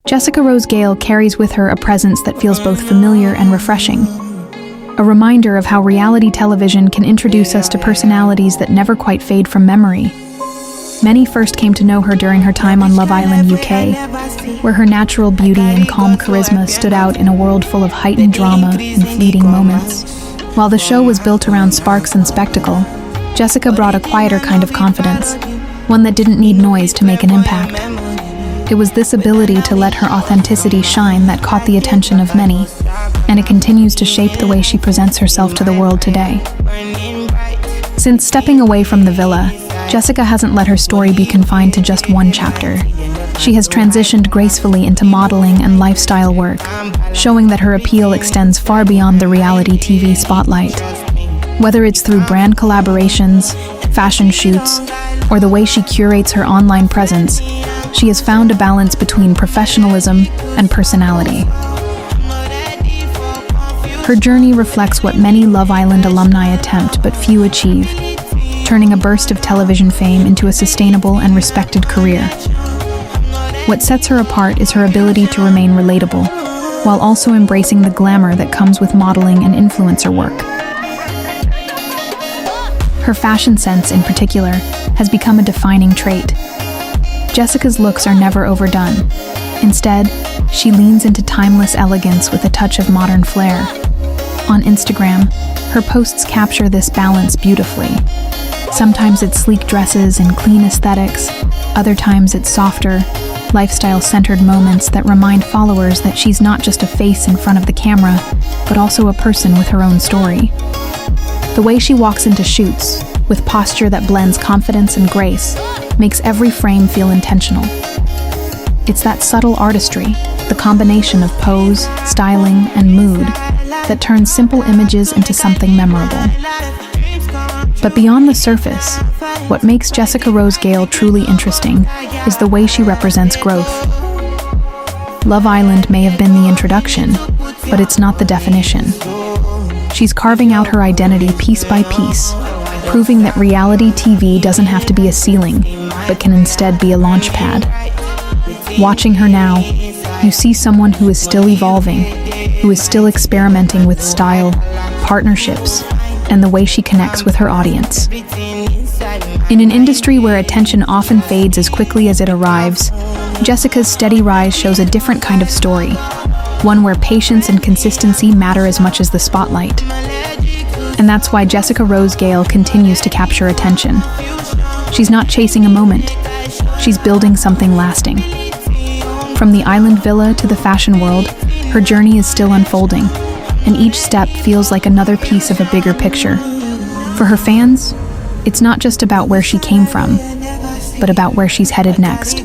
Jessica Rose Gale carries with her a presence that feels both familiar and refreshing. A reminder of how reality television can introduce us to personalities that never quite fade from memory. Many first came to know her during her time on Love Island UK, where her natural beauty and calm charisma stood out in a world full of heightened drama and fleeting moments. While the show was built around sparks and spectacle, Jessica brought a quieter kind of confidence, one that didn't need noise to make an impact. It was this ability to let her authenticity shine that caught the attention of many, and it continues to shape the way she presents herself to the world today. Since stepping away from the villa, Jessica hasn't let her story be confined to just one chapter. She has transitioned gracefully into modeling and lifestyle work, showing that her appeal extends far beyond the reality TV spotlight. Whether it's through brand collaborations, fashion shoots, or the way she curates her online presence, she has found a balance between professionalism and personality. Her journey reflects what many Love Island alumni attempt but few achieve, turning a burst of television fame into a sustainable and respected career. What sets her apart is her ability to remain relatable, while also embracing the glamour that comes with modeling and influencer work. Her fashion sense, in particular, has become a defining trait. Jessica's looks are never overdone. Instead, she leans into timeless elegance with a touch of modern flair. On Instagram, her posts capture this balance beautifully. Sometimes it's sleek dresses and clean aesthetics, other times it's softer, lifestyle-centered moments that remind followers that she's not just a face in front of the camera, but also a person with her own story. The way she walks into shoots, with posture that blends confidence and grace, makes every frame feel intentional. It's that subtle artistry, the combination of pose, styling, and mood, that turns simple images into something memorable. But beyond the surface, what makes Jessica Rose Gale truly interesting is the way she represents growth. Love Island may have been the introduction, but it's not the definition. She's carving out her identity piece by piece, proving that reality TV doesn't have to be a ceiling, but can instead be a launch pad. Watching her now, you see someone who is still evolving, who is still experimenting with style, partnerships, and the way she connects with her audience. In an industry where attention often fades as quickly as it arrives, Jessica's steady rise shows a different kind of story, one where patience and consistency matter as much as the spotlight. And that's why Jessica Rose Gale continues to capture attention. She's not chasing a moment, she's building something lasting. From the island villa to the fashion world, her journey is still unfolding, and each step feels like another piece of a bigger picture. For her fans, it's not just about where she came from, but about where she's headed next.